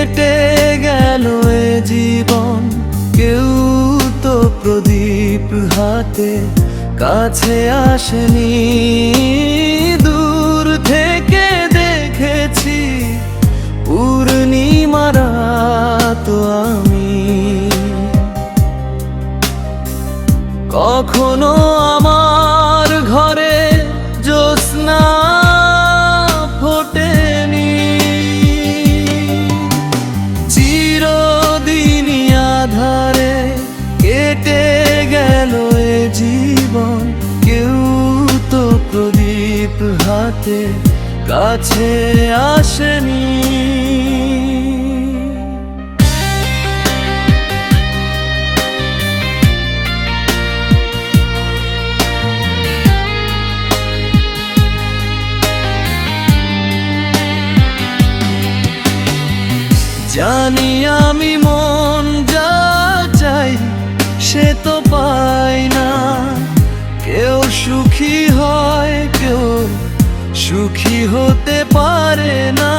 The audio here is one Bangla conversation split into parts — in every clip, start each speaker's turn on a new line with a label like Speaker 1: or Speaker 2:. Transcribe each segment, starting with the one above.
Speaker 1: কেটে গেল এ জীবন, কেউ তো প্রদীপ হাতে কাছে আসেনি। দূর থেকে দেখেছি পূর্ণিমার রাত আমি। কখনো আমার ঘরে জ্যোৎস্না ফোটেনি, চিরদিনই আঁধারে কেটে গেল এ জীবন, কেউ তো প্রদীপ হাতে কাছে আসেনি। জানি আমি মন যা চাই সে তো পাই না, কেউ সুখী হয় কেউ সুখী হতে পারে না।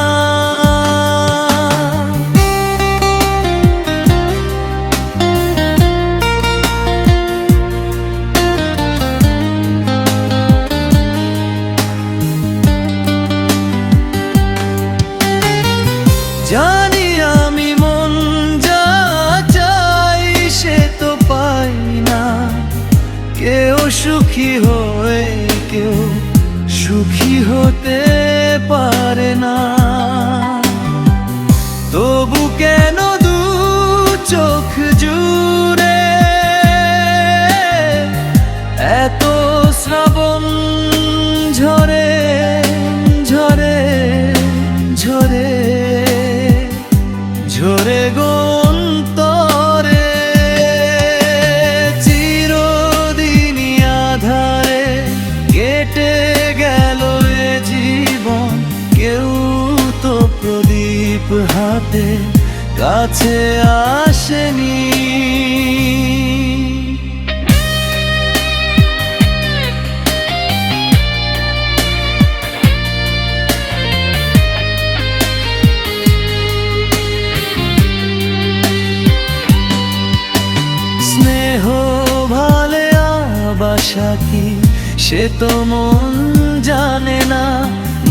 Speaker 1: জানি আমি মন যা চাই সে তো পাই না, কেউ সুখী হয় কেউ সুখী হতে পারে না। তবু কেন দু চোখ জুড়ে এত শ্রাবণ ঝরে ঝরে ঝরে ঝরে গো অন্তরে। চিরদিনই আঁধারে কেটে গেল এ জীবন, কেউ তো প্রদীপ হাতে কাছে আসেনি। স্নেহ ভালোবাসা কি সে তো মন জানে না,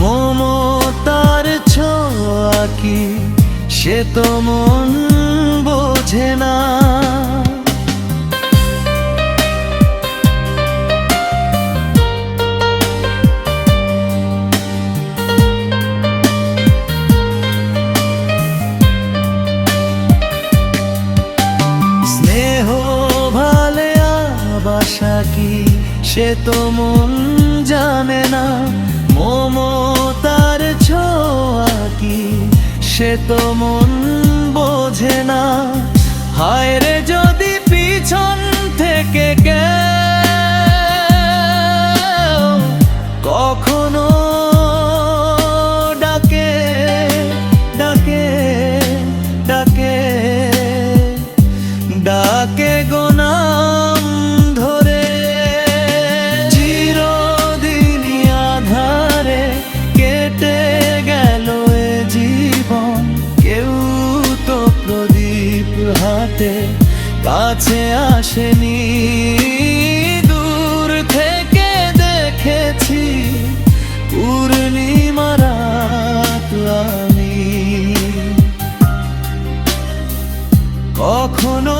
Speaker 1: মমতার ছোঁয়া কি সে তো মন বোঝে না। স্নেহ ভালোবাসা কি সে তো মন জানে না, মমতার ছোঁয়া কি সে তো মন বোঝে না। হায় রে যদি পিছন থেকে কেউ কখনো ডাকে ডাকে ডাকে ডাকে গো নাম ধরে। চিরদিনই আঁধারে কেটে গেল এ জীবন, কেউ তো প্রদীপ হাতে কাছে আসেনি। দূর থেকে দেখেছি পূর্ণিমার রাত আমি। কখনো